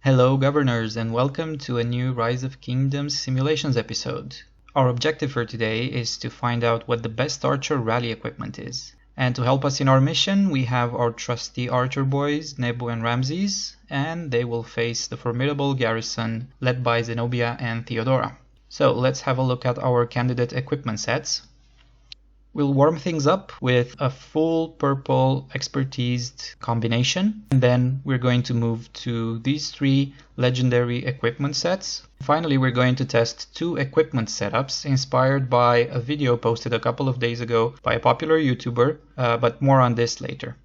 Hello governors and welcome to a new Rise of Kingdoms simulations episode. Our objective for today is to find out what the best archer rally equipment is. And to help us in our mission we have our trusty archer boys Nebu and Ramses, and they will face the formidable garrison led by Zenobia and Theodora. So let's have a look at our candidate equipment sets. We'll warm things up with a full purple expertised combination, and then we're going to move to these three legendary equipment sets. Finally, we're going to test two equipment setups inspired by a video posted a couple of days ago by a popular YouTuber, but more on this later.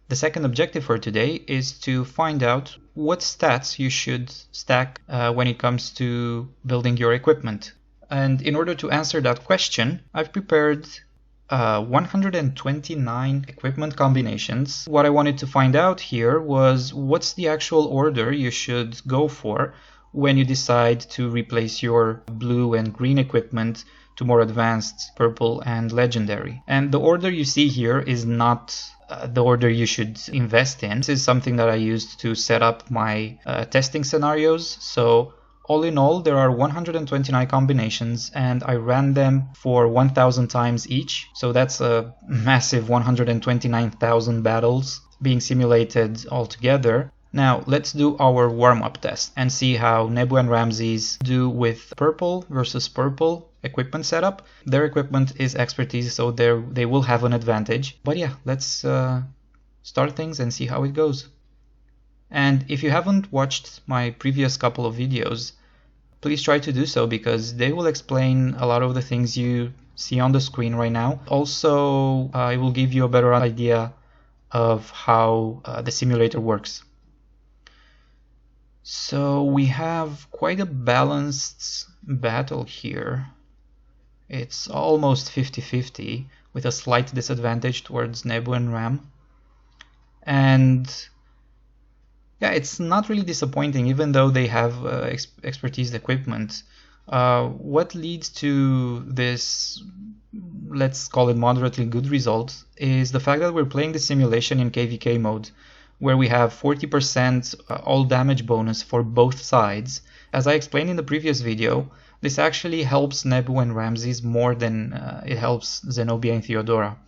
The second objective for today is to find out what stats you should stack when it comes to building your equipment. And in order to answer that question, I've prepared 129 equipment combinations. What I wanted to find out here was what's the actual order you should go for when you decide to replace your blue and green equipment to more advanced purple and legendary. And the order you see here is not the order you should invest in. This is something that I used to set up my testing scenarios. So all in all, there are 129 combinations and I ran them for 1,000 times each. So that's a massive 129,000 battles being simulated altogether. Now let's do our warm-up test and see how Nebu and Ramses do with purple versus purple equipment setup. Their equipment is expertise, so they will have an advantage. But yeah, let's start things and see how it goes. And if you haven't watched my previous couple of videos, please try to do so because they will explain a lot of the things you see on the screen right now. Also, it will give you a better idea of how the simulator works. So we have quite a balanced battle here. It's almost 50-50 with a slight disadvantage towards Nebu and Ram. And yeah, it's not really disappointing, even though they have expertise equipment. What leads to this, let's call it moderately good result, is the fact that we're playing the simulation in KVK mode, where we have 40% all damage bonus for both sides. As I explained in the previous video, this actually helps Nebu and Ramses more than it helps Zenobia and Theodora.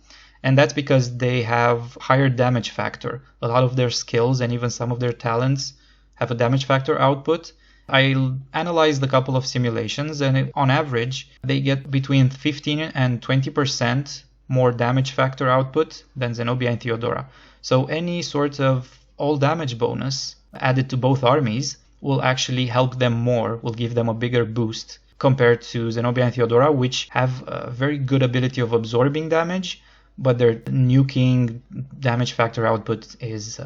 And that's because they have higher damage factor. A lot of their skills and even some of their talents have a damage factor output. I analyzed a couple of simulations and on average they get between 15 and 20% more damage factor output than Zenobia and Theodora. So any sort of all damage bonus added to both armies will actually help them more, will give them a bigger boost compared to Zenobia and Theodora, which have a very good ability of absorbing damage, but their nuking damage factor output is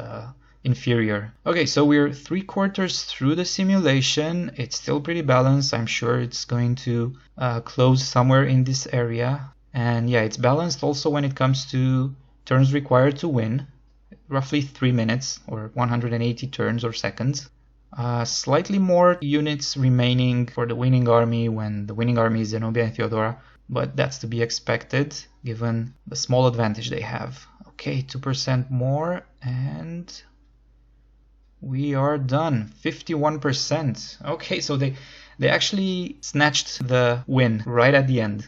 inferior. Okay, so we're 3/4 through the simulation. It's still pretty balanced. I'm sure it's going to close somewhere in this area. And yeah, it's balanced also when it comes to turns required to win. Roughly 3 minutes or 180 turns or seconds. Slightly more units remaining for the winning army when the winning army is Zenobia and Theodora. But that's to be expected given the small advantage they have. Okay, 2% more and we are done. 51%. Okay, so they actually snatched the win right at the end.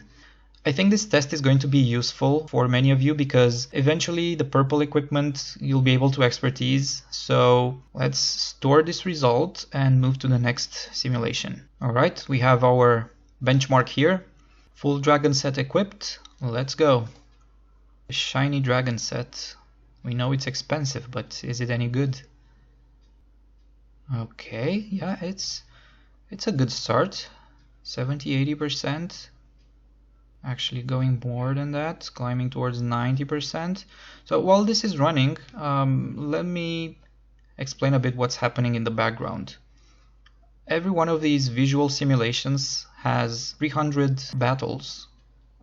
I think this test is going to be useful for many of you because eventually the purple equipment you'll be able to expertise. So let's store this result and move to the next simulation. Alright, we have our benchmark here. Full dragon set equipped. Let's go. A shiny dragon set. We know it's expensive, but is it any good? Okay, yeah, it's a good start. 70-80%. Actually going more than that, climbing towards 90%. So while this is running, let me explain a bit what's happening in the background. Every one of these visual simulations has 300 battles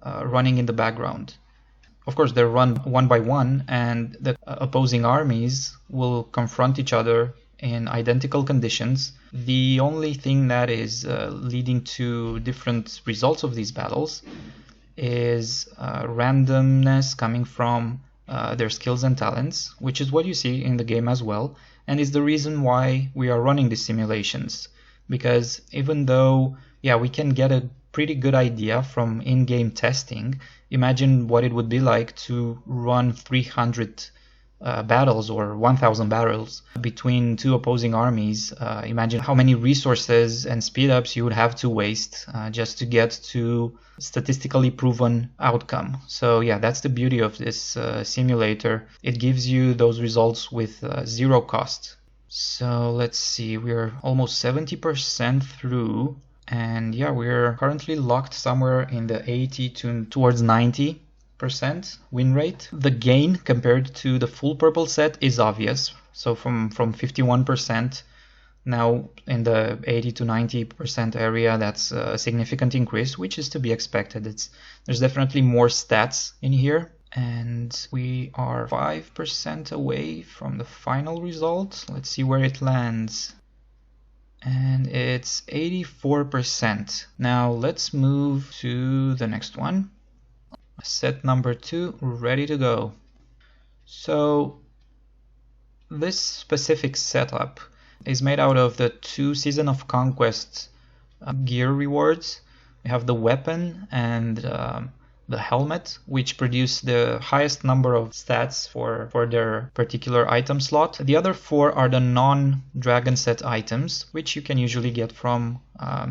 running in the background. Of course, they're run one by one, and the opposing armies will confront each other in identical conditions. The only thing that is leading to different results of these battles is randomness coming from their skills and talents, which is what you see in the game as well. and is the reason why we are running these simulations. Because even though, yeah, we can get a pretty good idea from in-game testing, imagine what it would be like to run 300 battles or 1,000 battles between two opposing armies. Imagine how many resources and speed-ups you would have to waste just to get to statistically proven outcome. So yeah, that's the beauty of this simulator. It gives you those results with zero cost. So let's see, we're almost 70% through, and yeah, we're currently locked somewhere in the 80 towards 90% win rate. The gain compared to the full purple set is obvious. So from 51% now in the 80 to 90% area, that's a significant increase, which is to be expected. There's definitely more stats in here. And we are 5% away from the final result. Let's see where it lands. And it's 84%. Now let's move to the next one. Set number 2, ready to go. So this specific setup is made out of the 2 Season of Conquest gear rewards. We have the weapon and the helmet, which produce the highest number of stats for their particular item slot. The other 4 are the non-dragon set items, which you can usually get from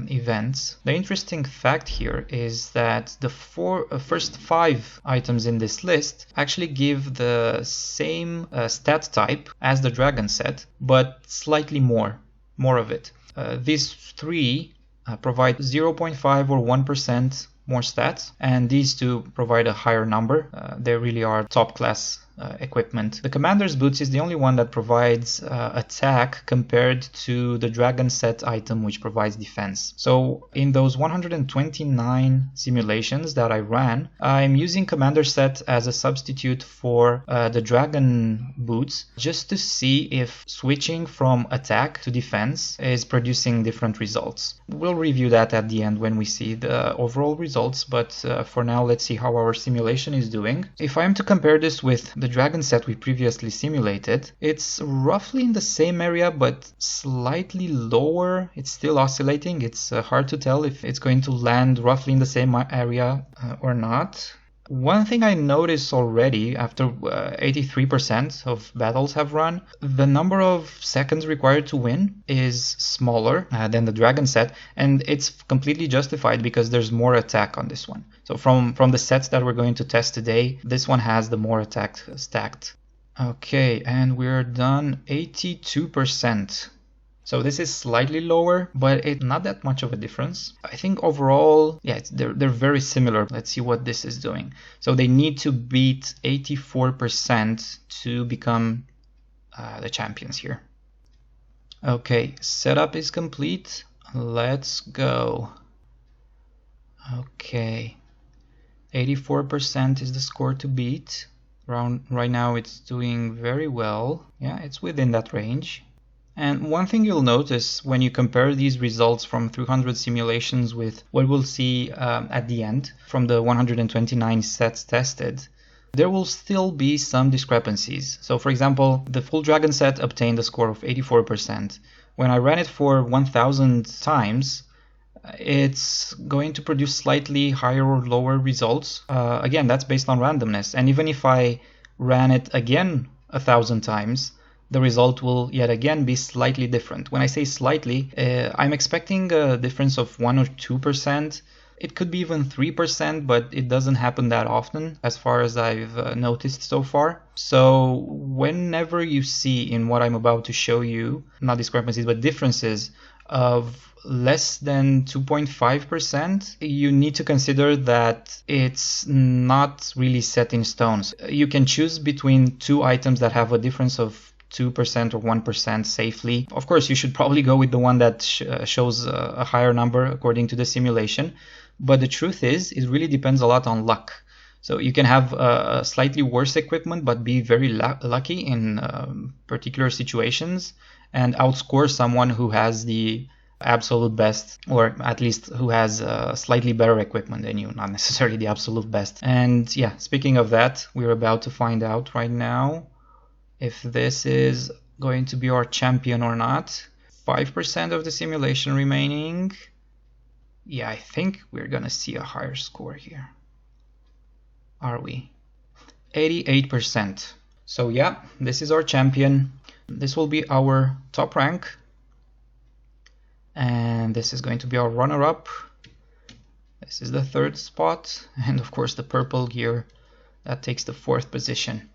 events. The interesting fact here is that the first 5 items in this list actually give the same stat type as the dragon set, but slightly more of it. These 3 provide 0.5 or 1% more stats, and these 2 provide a higher number. They really are top class equipment. The Commander's Boots is the only one that provides attack compared to the Dragon set item, which provides defense. So in those 129 simulations that I ran, I'm using Commander set as a substitute for the Dragon Boots, just to see if switching from attack to defense is producing different results. We'll review that at the end when we see the overall results, but for now let's see how our simulation is doing. If I am to compare this with the dragon set we previously simulated, it's roughly in the same area but slightly lower. It's still oscillating. It's hard to tell if it's going to land roughly in the same area or not. One thing I noticed already after 83% of battles have run, the number of seconds required to win is smaller than the dragon set, and it's completely justified because there's more attack on this one. So from the sets that we're going to test today, this one has the more attack stacked. Okay, and we're done 82%. So this is slightly lower, but it's not that much of a difference. I think overall, yeah, they're very similar. Let's see what this is doing. So they need to beat 84% to become the champions here. Okay, setup is complete. Let's go. Okay, 84% is the score to beat. Right now it's doing very well. Yeah, it's within that range. And one thing you'll notice when you compare these results from 300 simulations with what we'll see at the end from the 129 sets tested, there will still be some discrepancies. So for example, the full dragon set obtained a score of 84%. When I ran it for 1000 times, it's going to produce slightly higher or lower results. Again, that's based on randomness. And even if I ran it again 1000 times, the result will yet again be slightly different. When I say slightly, I'm expecting a difference of 1 or 2%. It could be even 3%, but it doesn't happen that often as far as I've noticed so far. So whenever you see in what I'm about to show you, not discrepancies, but differences of less than 2.5%, you need to consider that it's not really set in stone. You can choose between 2 items that have a difference of 2% or 1% safely. Of course, you should probably go with the one that shows a higher number according to the simulation. But the truth is, it really depends a lot on luck. So you can have a slightly worse equipment but be very lucky in particular situations and outscore someone who has the absolute best, or at least who has slightly better equipment than you, not necessarily the absolute best. And yeah, speaking of that, we're about to find out right now if this is going to be our champion or not. 5% of the simulation remaining. Yeah, I think we're gonna see a higher score here. Are we? 88%. So yeah, this is our champion. This will be our top rank. And this is going to be our runner-up. This is the 3rd spot. And of course the purple gear that takes the 4th position.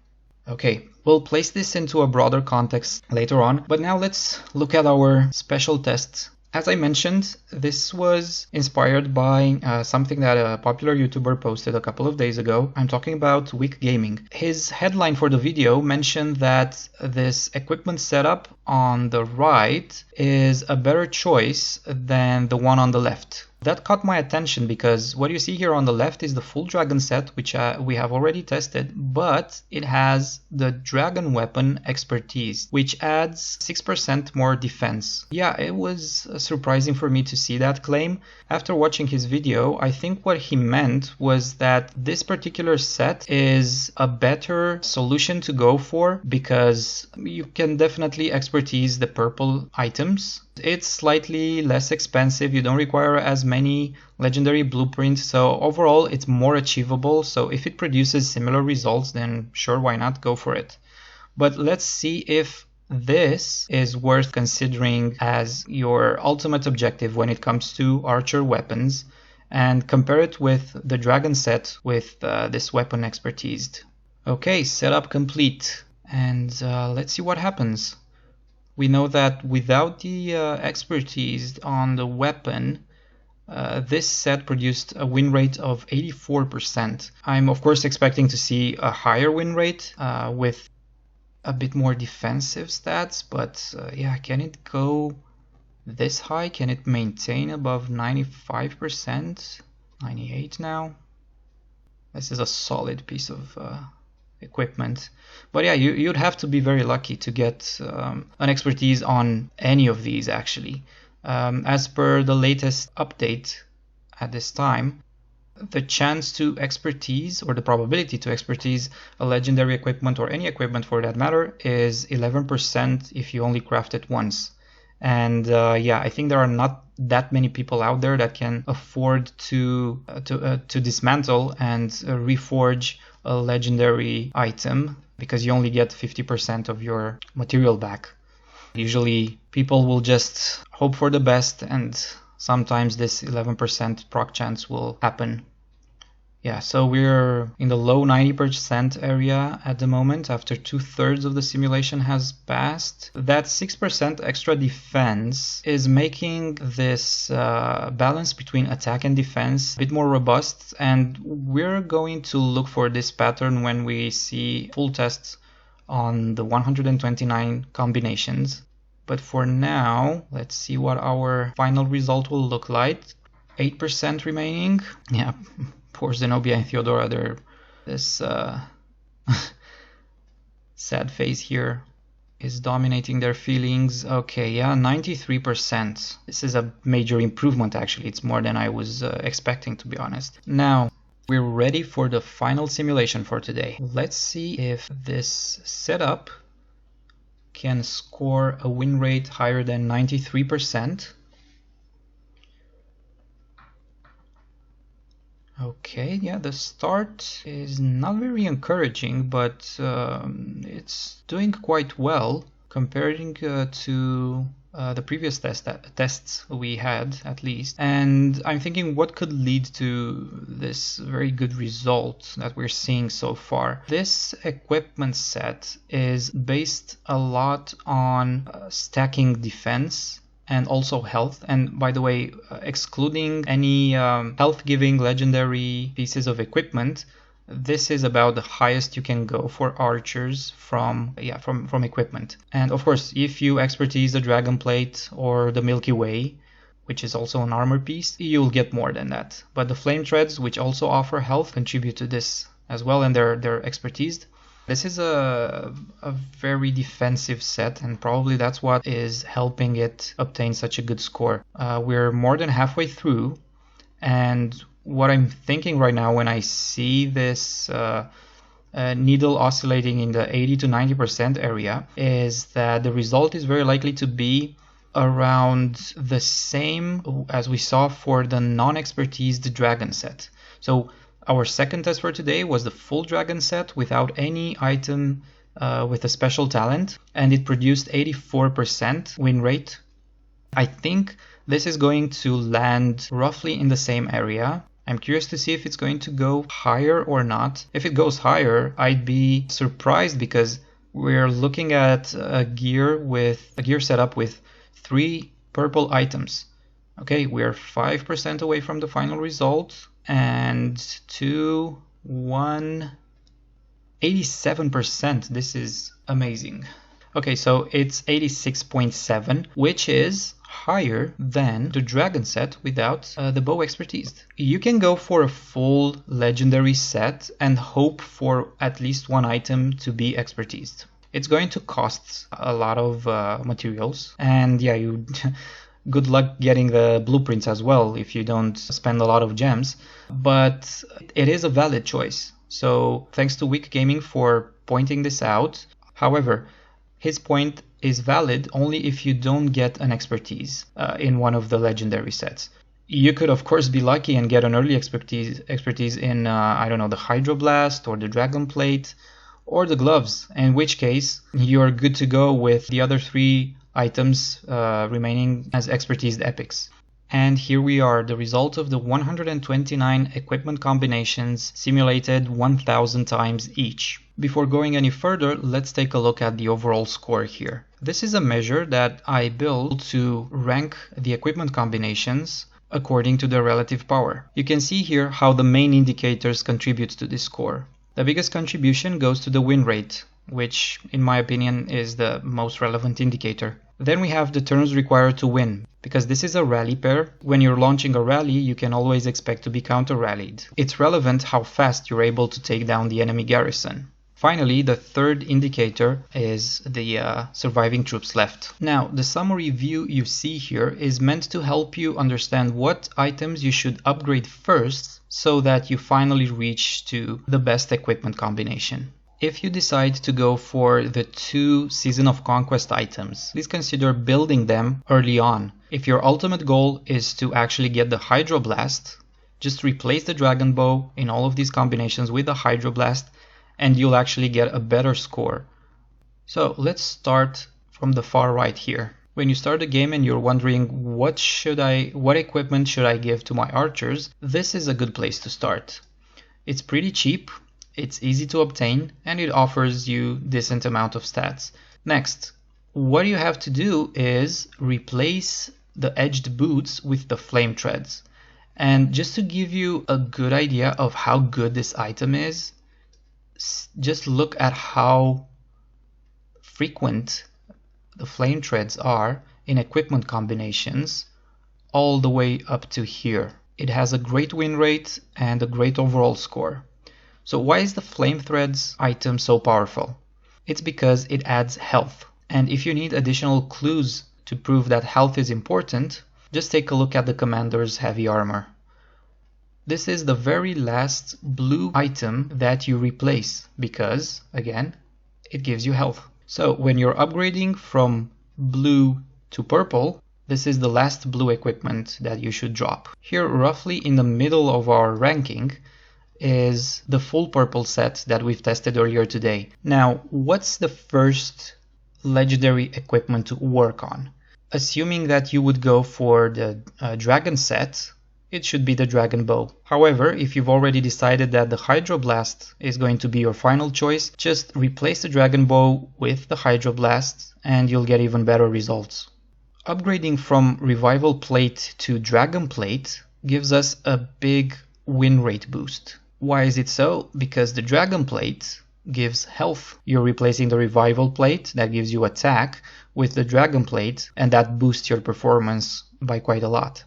Okay, we'll place this into a broader context later on, but now let's look at our special test. As I mentioned, this was inspired by something that a popular YouTuber posted a couple of days ago. I'm talking about Wick Gaming. His headline for the video mentioned that this equipment setup on the right is a better choice than the one on the left. That caught my attention because what you see here on the left is the full dragon set, which we have already tested, but it has the dragon weapon expertise, which adds 6% more defense. Yeah, it was surprising for me to see that claim. After watching his video, I think what he meant was that this particular set is a better solution to go for because you can definitely expertise the purple items. It's slightly less expensive, you don't require as many legendary blueprints, so overall it's more achievable. So if it produces similar results, then sure, why not, go for it. But let's see if this is worth considering as your ultimate objective when it comes to archer weapons, and compare it with the dragon set with this weapon expertise. Okay, setup complete, and let's see what happens. We know that without the expertise on the weapon, this set produced a win rate of 84%. I'm of course expecting to see a higher win rate with a bit more defensive stats, but yeah, can it go this high? Can it maintain above 95%? 98 now. This is a solid piece of equipment, but yeah, you'd have to be very lucky to get an expertise on any of these actually. As per the latest update at this time, the chance to expertise, or the probability to expertise a legendary equipment or any equipment for that matter, is 11% if you only craft it once. And yeah, I think there are not that many people out there that can afford to dismantle and reforge a legendary item, because you only get 50% of your material back. Usually people will just hope for the best, and sometimes this 11% proc chance will happen. Yeah, so we're in the low 90% area at the moment after 2/3 of the simulation has passed. That 6% extra defense is making this balance between attack and defense a bit more robust, and we're going to look for this pattern when we see full tests on the 129 combinations. But for now, let's see what our final result will look like. 8% remaining. Yeah. Poor Zenobia and Theodora, they're this sad face here is dominating their feelings. Okay, yeah, 93%. This is a major improvement actually. It's more than I was expecting, to be honest. Now, we're ready for the final simulation for today. Let's see if this setup can score a win rate higher than 93%. Okay, yeah, the start is not very encouraging, but it's doing quite well comparing to the previous tests we had, at least. And I'm thinking what could lead to this very good result that we're seeing so far. This equipment set is based a lot on stacking defense and also health. And by the way, excluding any health-giving legendary pieces of equipment, this is about the highest you can go for archers from equipment. And of course, if you expertise the Dragon Plate or the Milky Way, which is also an armor piece, you'll get more than that. But the Flame Treads, which also offer health, contribute to this as well, and they're expertised. This is a very defensive set, and probably that's what is helping it obtain such a good score. We're more than halfway through, and what I'm thinking right now when I see this needle oscillating in the 80 to 90% area, is that the result is very likely to be around the same as we saw for the non-expertised dragon set. So our second test for today was the full dragon set without any item with a special talent, and it produced 84% win rate. I think this is going to land roughly in the same area. I'm curious to see if it's going to go higher or not. If it goes higher, I'd be surprised because we're looking at a gear setup with 3 purple items. Okay, we're 5% away from the final result, and 2, 1, 87%. This is amazing. Okay, so it's 86.7, which is higher than the dragon set without the bow expertise. You can go for a full legendary set and hope for at least one item to be expertised. It's going to cost a lot of materials, and yeah, you good luck getting the blueprints as well if you don't spend a lot of gems, but it is a valid choice. So thanks to Weak Gaming for pointing this out. However, his point is valid only if you don't get an expertise in one of the legendary sets. You could of course be lucky and get an early expertise in I don't know, the Hydroblast or the Dragon Plate or the gloves, in which case you're good to go with the other 3 items remaining as expertise epics. And here we are, the result of the 129 equipment combinations simulated 1000 times each. Before going any further, let's take a look at the overall score here. This is a measure that I built to rank the equipment combinations according to their relative power. You can see here how the main indicators contribute to this score. The biggest contribution goes to the win rate, which in my opinion is the most relevant indicator. Then we have the turns required to win, because this is a rally pair. When you're launching a rally, you can always expect to be counter-rallied. It's relevant how fast you're able to take down the enemy garrison. Finally, the third indicator is the surviving troops left. Now, the summary view you see here is meant to help you understand what items you should upgrade first so that you finally reach to the best equipment combination. If you decide to go for the 2 Season of Conquest items, please consider building them early on. If your ultimate goal is to actually get the Hydroblast, just replace the Dragon Bow in all of these combinations with the Hydroblast and you'll actually get a better score. So let's start from the far right here. When you start a game and you're wondering what equipment should I give to my archers, this is a good place to start. It's pretty cheap. It's easy to obtain, and it offers you decent amount of stats. Next, what you have to do is replace the edged boots with the flame treads. And just to give you a good idea of how good this item is, just look at how frequent the flame treads are in equipment combinations all the way up to here. It has a great win rate and a great overall score. So why is the flame threads item so powerful? It's because it adds health. And if you need additional clues to prove that health is important, just take a look at the commander's heavy armor. This is the very last blue item that you replace because, again, it gives you health. So when you're upgrading from blue to purple, this is the last blue equipment that you should drop. Here, roughly in the middle of our ranking, is the full purple set that we've tested earlier today. Now, what's the first legendary equipment to work on? Assuming that you would go for the dragon set, it should be the dragon bow. However, if you've already decided that the Hydroblast is going to be your final choice, just replace the dragon bow with the Hydroblast and you'll get even better results. Upgrading from Revival Plate to Dragon Plate gives us a big win rate boost. Why is it so? Because the Dragon Plate gives health. You're replacing the Revival Plate that gives you attack with the Dragon Plate, and that boosts your performance by quite a lot.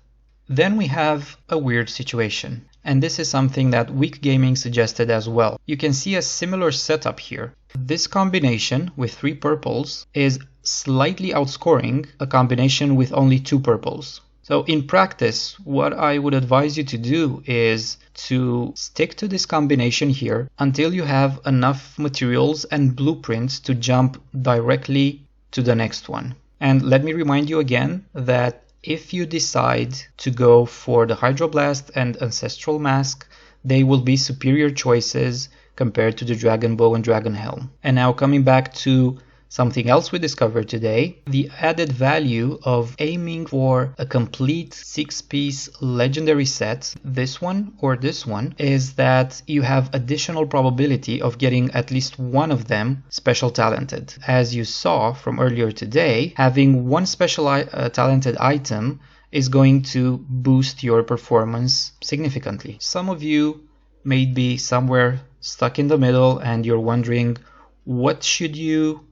Then we have a weird situation, and this is something that Weak Gaming suggested as well. You can see a similar setup here. This combination with 3 purples is slightly outscoring a combination with only 2 purples. So in practice, what I would advise you to do is to stick to this combination here until you have enough materials and blueprints to jump directly to the next one. And let me remind you again that if you decide to go for the Hydroblast and Ancestral Mask, they will be superior choices compared to the Dragon Bow and Dragon Helm. And now coming back to something else we discovered today, the added value of aiming for a complete 6-piece legendary set, this one or this one, is that you have additional probability of getting at least one of them special talented. As you saw from earlier today, having one special talented item is going to boost your performance significantly. Some of you may be somewhere stuck in the middle and you're wondering, what should you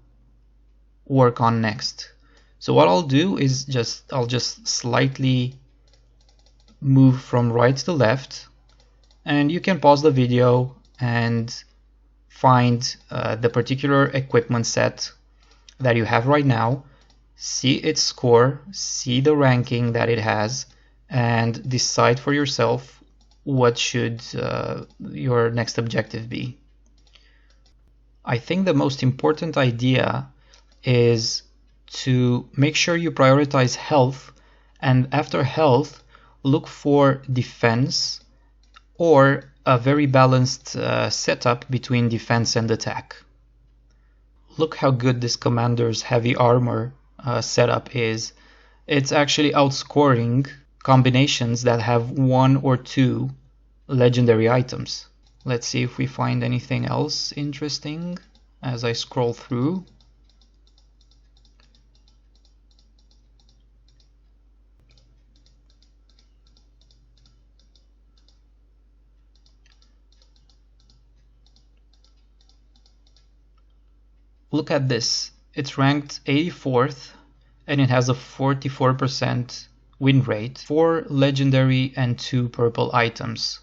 work on next? So what I'll do is I'll just slightly move from right to left, and you can pause the video and find the particular equipment set that you have right now, see its score, see the ranking that it has, and decide for yourself what should your next objective be. I think the most important idea is to make sure you prioritize health, and after health look for defense or a very balanced setup between defense and attack. Look how good this commander's heavy armor setup is. It's actually outscoring combinations that have 1 or 2 legendary items. Let's see if we find anything else interesting as I scroll through. Look at this, it's ranked 84th and it has a 44% win rate, 4 legendary and 2 purple items,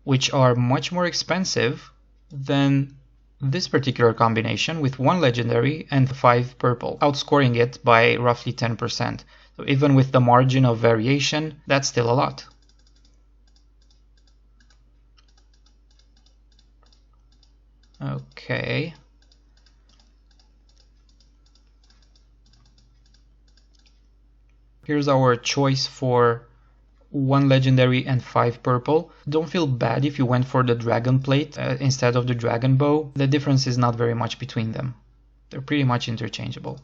which are much more expensive than this particular combination with 1 legendary and 5 purple, outscoring it by roughly 10%. So even with the margin of variation, that's still a lot. Okay. Here's our choice for 1 legendary and 5 purple. Don't feel bad if you went for the dragon plate instead of the dragon bow. The difference is not very much between them. They're pretty much interchangeable.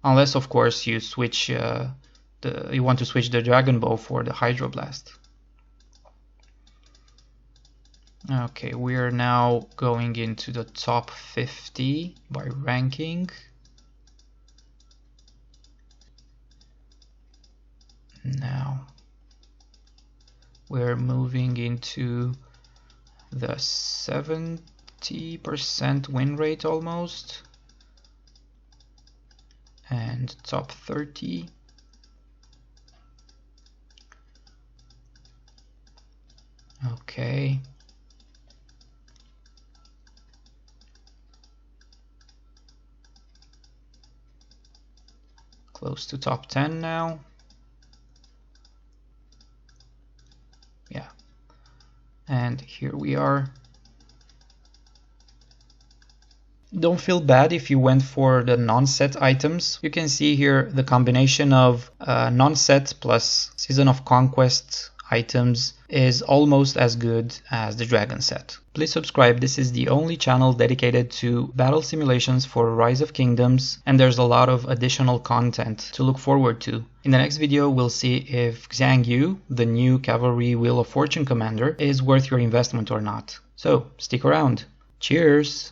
Unless of course you switch you want to switch the dragon bow for the hydroblast. Okay, we are now going into the top 50 by ranking. Now we're moving into the 70% win rate almost, and top 30. Okay. Close to top 10 now. Yeah, and here we are. Don't feel bad if you went for the non-set items. You can see here the combination of non-set plus Season of Conquest items is almost as good as the dragon set. Please subscribe. This is the only channel dedicated to battle simulations for Rise of Kingdoms, and there's a lot of additional content to look forward to. In the next video, we'll see if Xiang Yu, the new Cavalry Wheel of Fortune commander, is worth your investment or not. So stick around. Cheers!